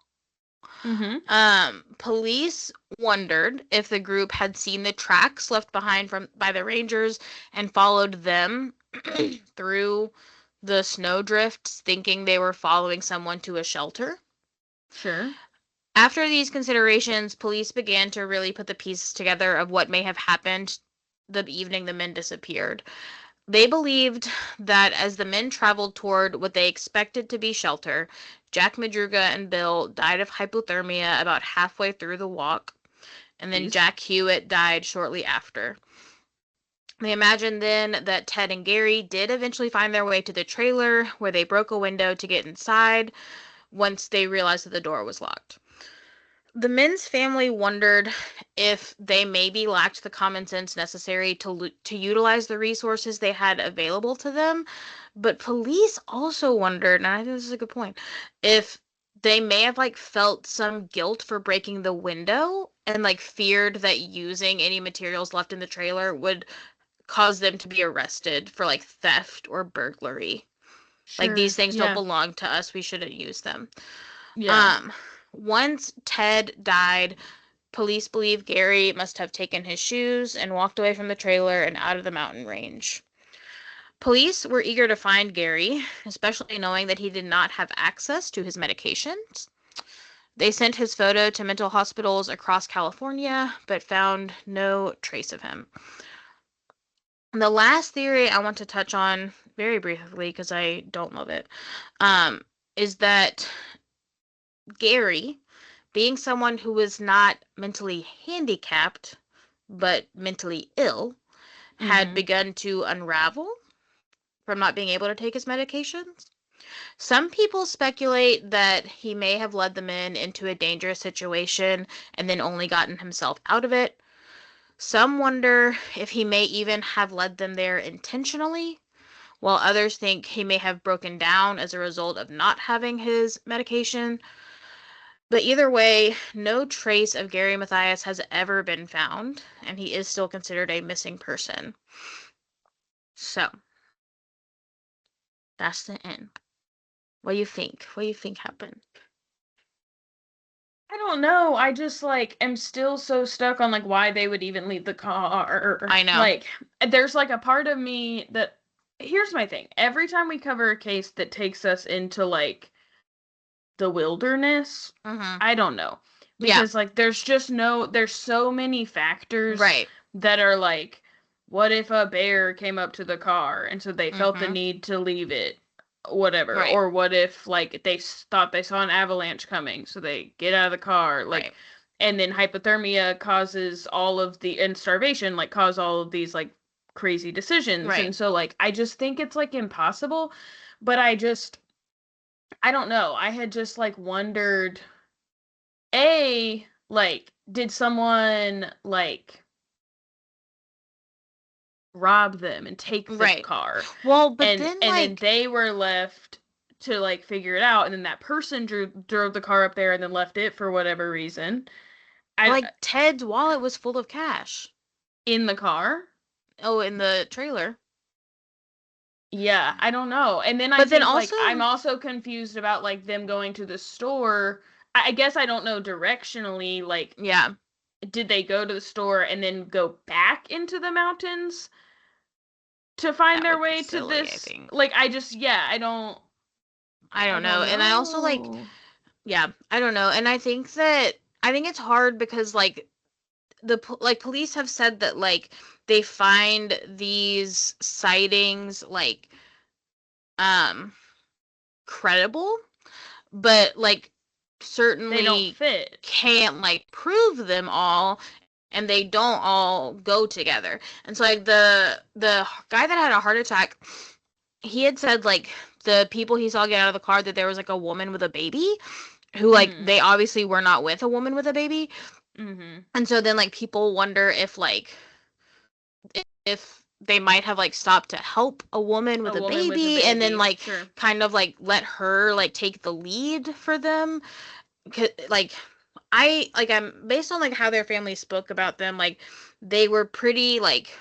Police wondered if the group had seen the tracks left behind by the Rangers and followed them through the snowdrifts, thinking they were following someone to a shelter. Sure. After these considerations, police began to really put the pieces together of what may have happened the evening the men disappeared. They believed that as the men traveled toward what they expected to be shelter, Jack Madruga and Bill died of hypothermia about halfway through the walk, and then Jack Hewitt died shortly after. They imagine then that Ted and Gary did eventually find their way to the trailer where they broke a window to get inside once they realized that the door was locked. The men's family wondered if they maybe lacked the common sense necessary to utilize the resources they had available to them, but police also wondered, and I think this is a good point, if they may have like felt some guilt for breaking the window and like feared that using any materials left in the trailer would cause them to be arrested for like theft or burglary. Like Sure. these things don't Yeah. belong to us, we shouldn't use them. Yeah. Once Ted died, police believe Gary must have taken his shoes and walked away from the trailer and out of the mountain range. Police were eager to find Gary, especially knowing that he did not have access to his medications. They sent his photo to mental hospitals across California, but found no trace of him. The last theory I want to touch on very briefly, because I don't love it, is that Gary, being someone who was not mentally handicapped, but mentally ill, had begun to unravel from not being able to take his medications. Some people speculate that he may have led the men into a dangerous situation and then only gotten himself out of it. Some wonder if he may even have led them there intentionally, while others think he may have broken down as a result of not having his medication. But either way, no trace of Gary Mathias has ever been found, and he is still considered a missing person. So, that's the end. What do you think? What do you think happened? I don't know. I just like am still so stuck on like why they would even leave the car. I know. Like there's like a part of me that here's my thing. Every time we cover a case that takes us into like the wilderness, I don't know. Because like there's so many factors Right. that are like, what if a bear came up to the car and so they felt the need to leave it? Whatever. Right. Or what if like they thought they saw an avalanche coming, so they get out of the car, like, Right. and then hypothermia causes all of the, and starvation like cause all of these like crazy decisions. Right. And so like I just think it's like impossible, but I don't know. I had just like wondered, like did someone like rob them and take the Right. car? Well, but and then and like then they were left to like figure it out, and then that person drove the car up there and then left it for whatever reason. like Ted's wallet was full of cash. In the car. Oh, in the trailer. Yeah, I don't know. And then But then like also I'm also confused about like them going to the store. I guess I don't know directionally, like yeah. did they go to the store and then go back into the mountains to find That their would be way to silly, I this? think. Like I don't know. And I also like I don't know. And I think it's hard because like police have said that like they find these sightings like credible, but like they don't certainly fit. can't like prove them all, and they don't all go together. And so like the guy that had a heart attack, he had said like the people he saw get out of the car that there was like a woman with a baby who like they obviously were not with a woman with a baby. And so then like people wonder if they might have like stopped to help a woman with a baby and then like kind of like let her like take the lead for them. Like I'm based on like how their family spoke about them, like they were pretty like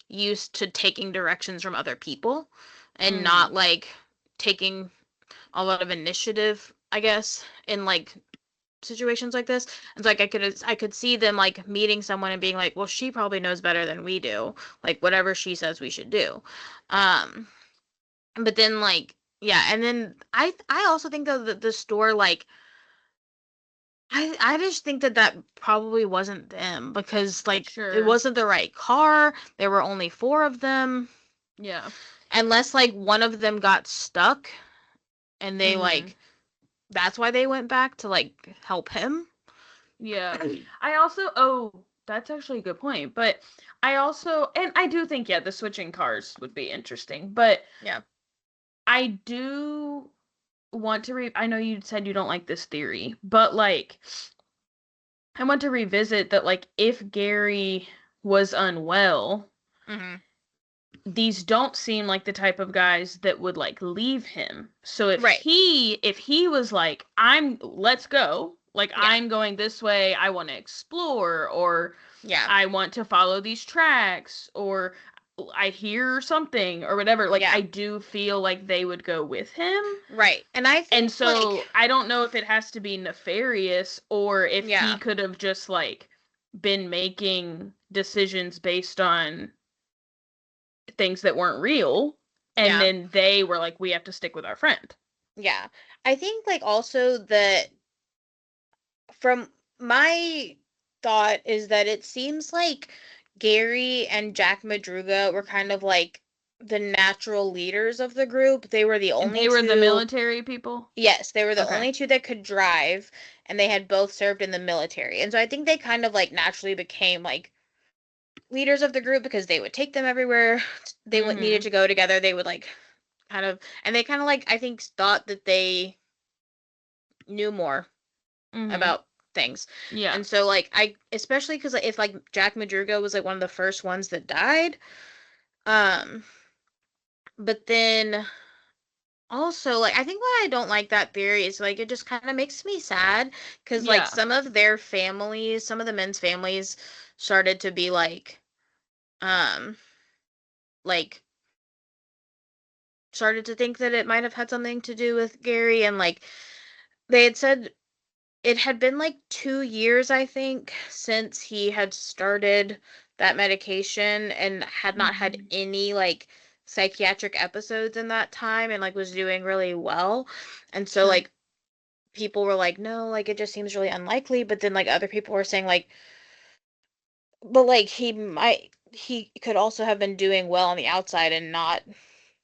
used to taking directions from other people and not like taking a lot of initiative, I guess, in like situations like this. And so like I could see them like meeting someone and being like, well, she probably knows better than we do, like whatever she says we should do. But then like and then I also think though that the store like I just think that probably wasn't them because like it wasn't the right car. There were only 4 of them. Yeah. Unless like one of them got stuck and they like that's why they went back to like help him. Yeah. I also That's actually a good point. But I also, and I do think, the switching cars would be interesting. But Yeah. I do want to I know you said you don't like this theory, but like I want to revisit that, like, if Gary was unwell, Mm-hmm. these don't seem like the type of guys that would like leave him. So Right. if he was like, let's go, like, Yeah. I'm going this way, I want to explore, or Yeah. I want to follow these tracks, or I hear something or whatever, like, Yeah. I do feel like they would go with him. Right. And I think, And so like, I don't know if it has to be nefarious, or if yeah. he could have just like been making decisions based on things that weren't real, and Yeah. then they were like, we have to stick with our friend. Yeah. I think, like, also that from my thought is that it seems like Gary and Jack Madruga were kind of like the natural leaders of the group. They were the And only they were the two. military people. Yes, they were the Okay. only two that could drive, and they had both served in the military. And so I think they kind of like naturally became like leaders of the group because they would take them everywhere they needed to go together. They would like kind of, and they kind of like, I think, thought that they knew more about things. Yeah. And so like especially because if like Jack Madruga was like one of the first ones that died, but then also, like, I think why I don't like that theory is like it just kind of makes me sad because like some of their families, some of the men's families started to be um like started to think that it might have had something to do with Gary, and like they had said it had been like 2 years, I think, since he had started that medication and had not had any like psychiatric episodes in that time, and like was doing really well. And so like people were like, no, like it just seems really unlikely. But then like other people were saying like, but like he could also have been doing well on the outside and not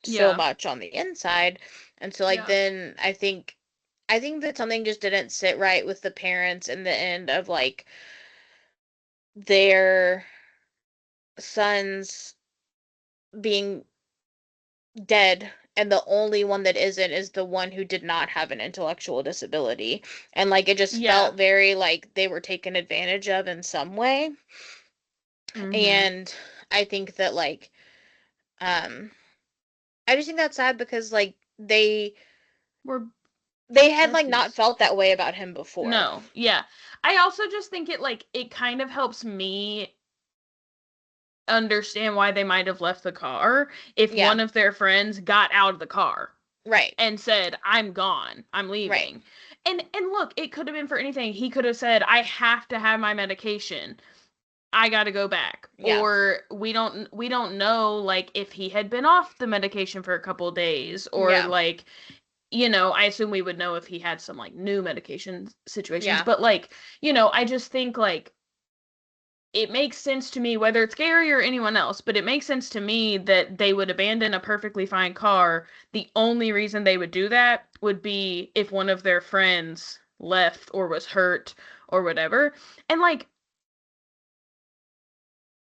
so much on the inside. And so like then I think that something just didn't sit right with the parents in the end of like their sons being dead, and the only one that isn't is the one who did not have an intellectual disability. And like it just felt very like they were taken advantage of in some way. And I think that like I just think that's sad because like they had like not felt that way about him before. No. Yeah. I also just think it kind of helps me understand why they might have left the car if one of their friends got out of the car. Right. And said, I'm gone. I'm leaving. Right. And look, it could have been for anything. He could have said, I have to have my medication. I got to go back. Yeah. Or we don't know like if he had been off the medication for a couple days, or like, you know, I assume we would know if he had some like new medication situations, but like, you know, I just think like it makes sense to me, whether it's Gary or anyone else, but it makes sense to me that they would abandon a perfectly fine car. The only reason they would do that would be if one of their friends left or was hurt or whatever. And like,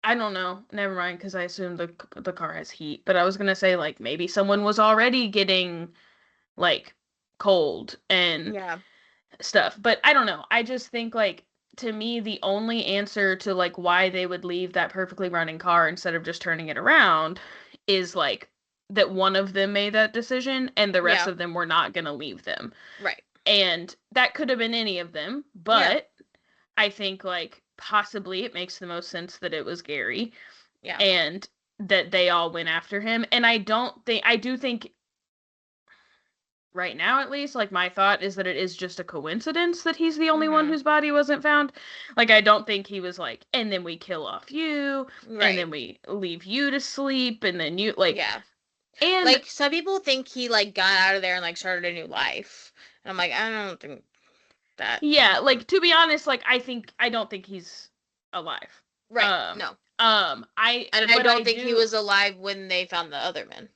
I don't know. Never mind, because I assume the car has heat. But I was gonna say like maybe someone was already getting like cold and stuff. But I don't know. I just think like, to me, the only answer to like why they would leave that perfectly running car instead of just turning it around is like that one of them made that decision and the rest of them were not going to leave them. Right. And that could have been any of them, but I think like possibly it makes the most sense that it was Gary. Yeah. And that they all went after him. And I do think right now, at least, like, my thought is that it is just a coincidence that he's the only one whose body wasn't found. Like, I don't think he was like, and then we kill off you, and then we leave you to sleep, and then you, like... Yeah. And... like, some people think he, like, got out of there and, like, started a new life. And I'm like, I don't think that... Yeah, like, to be honest, like, I don't think he's alive. Right, no. I don't think he was alive when they found the other men.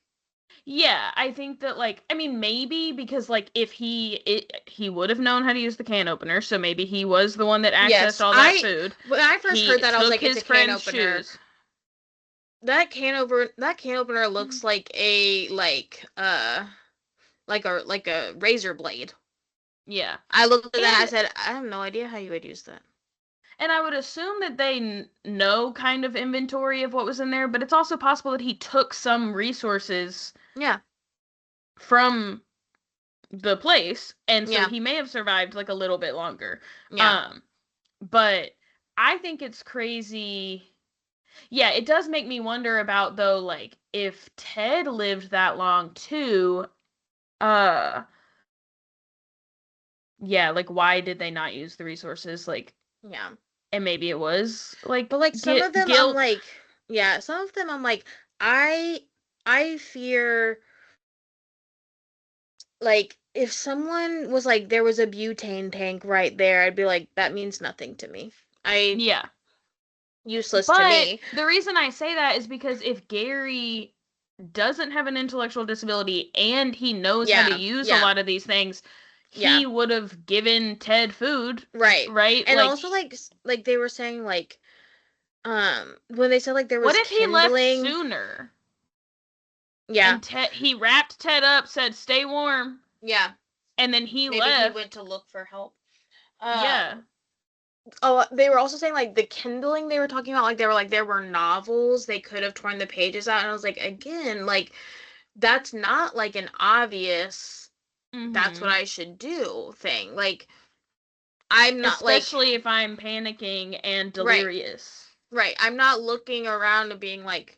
Yeah, I think that, like, I mean, maybe because, like, if he would have known how to use the can opener, so maybe he was the one that accessed Yes, all that food. when I first He heard that, I was took like, it's a his can friend's opener. shoes. That can opener looks like a like a razor blade. Yeah. I looked at that and I And said, I have no idea how you would use that. and I would assume that they know kind of inventory of what was in there, but it's also possible that he took some resources Yeah. from the place, and so Yeah. he may have survived like a little bit longer. Yeah. But I think it's crazy. Yeah, it does make me wonder about, though, like, if Ted lived that long too, uh yeah, like, why did they not use the resources? Like, Yeah. and maybe it was like But like some of them I'm guilt. like, yeah, some of them I'm like, I I fear like if someone was like there was a butane tank right there, I'd be like, that means nothing to me. I Yeah. useless to But me. the reason I say that is because if Gary doesn't have an intellectual disability and he knows how to Yeah. use a Yeah. lot of these things, Yeah. he would have given Ted food, Right. right? And Like, also like they were saying like when they said like there what was if he left kindling. sooner? Yeah. And he wrapped Ted up, said, "Stay warm," Yeah. and then he Maybe he left. went to look for help. Yeah. Oh, they were also saying like the kindling they were talking about, like they were like there were novels they could have torn the pages out, and I was like, again, like that's not like an obvious that's what Mm-hmm. I should do thing. Like I'm not like Especially if I'm panicking and right, delirious. right. I'm not looking around and being like,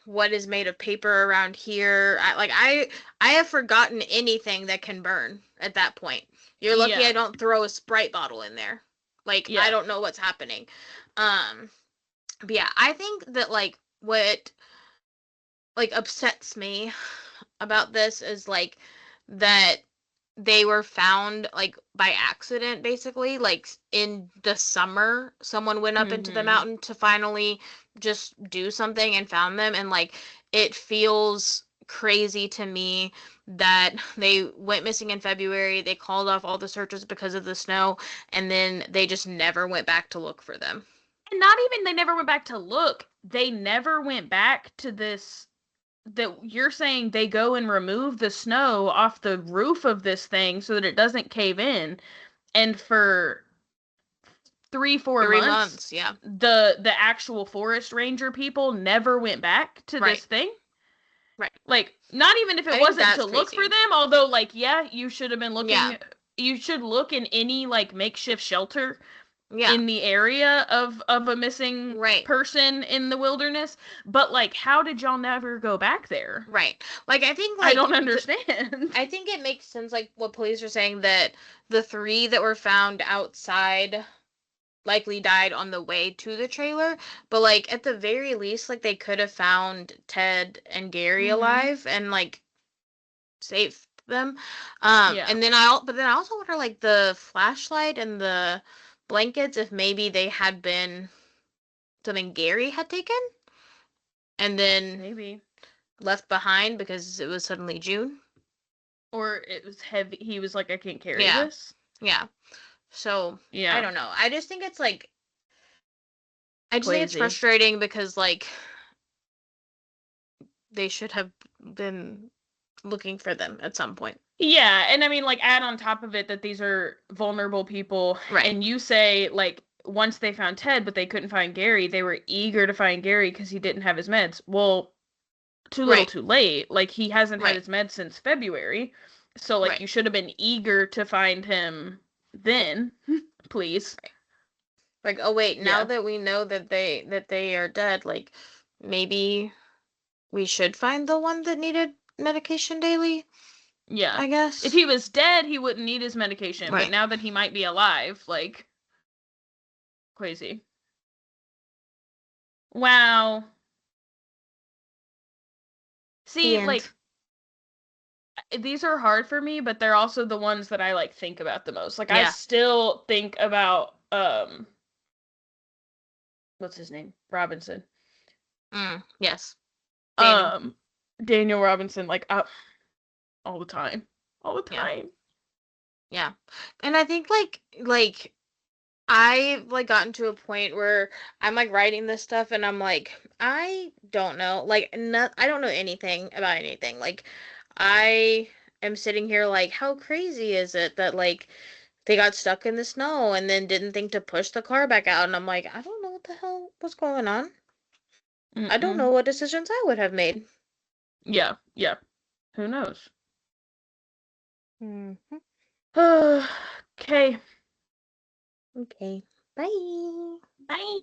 what is made of paper around here? I have forgotten anything that can burn at that point. You're lucky I Yeah. don't throw a Sprite bottle in there. Like I Yeah. don't know what's happening. Um, but yeah, I think that like what like upsets me about this is like that they were found like by accident basically like in the summer someone went up into the Mm-hmm. mountain to finally just do something and found them, and like it feels crazy to me that they went missing in February, they called off all the searches because of the snow, and then they just never went back to look for them. And not even they never went back to look. They never went back to this, that you're saying they go and remove the snow off the roof of this thing so that it doesn't cave in. And for 3 4 months, 3 months, yeah. the actual forest ranger people never went back to Right. this thing. Right. Like, not even if I it think wasn't to that's look for crazy. them, although, like, yeah, you should have been Yeah. looking. You should look in any like makeshift shelter Yeah. in the area of a missing Right. person in the wilderness. But, like, how did y'all never go back there? Right. Like I think I like don't understand. I think it makes sense like what police are saying that the three that were found outside likely died on the way to the trailer, but like at the very least like they could have found Ted and Gary Mm-hmm. alive and like saved them. Yeah. And then but then I also wonder like the flashlight and the blankets if maybe they had been something Gary had taken and then Maybe. left behind because it was suddenly June. Or it was heavy. He was like, I can't carry Yeah. this. Yeah. So, I Yeah. don't know. I just think it's like I just think it's Crazy. frustrating because like they should have been looking for them at some point. Yeah, and I mean, like, add on top of it that these are vulnerable people, Right. and you say, like, once they found Ted, but they couldn't find Gary, they were eager to find Gary because he didn't have his meds. Well, too little, Right. too late. Like, he hasn't had Right. his meds since February, so, like, Right. you should have been eager to find him then, please. Right. Like, oh wait, now Yeah. that we know that they are dead, like maybe we should find the one that needed medication daily, Yeah. I If guess. he was dead, he wouldn't need his medication, but Right. now that he might be alive, like, crazy. Wow. The See, end. like, these are hard for me, but they're also the ones that I like think about the most. Like, I Yeah. still think about what's his name? Robinson. Yes. Daniel. Daniel Robinson, like, all the time. All the Yeah. time. Yeah. And I think, like, I've, like, gotten to a point where I'm, like, writing this stuff, and I'm like, I don't know. Like, I don't know anything about anything. Like, I am sitting here like, how crazy is it that, like, they got stuck in the snow and then didn't think to push the car back out? And I'm like, I don't know what the hell was going on. I don't know what decisions I would have made. Yeah, yeah. Who knows? Mm-hmm. Okay. Okay. Bye. Bye.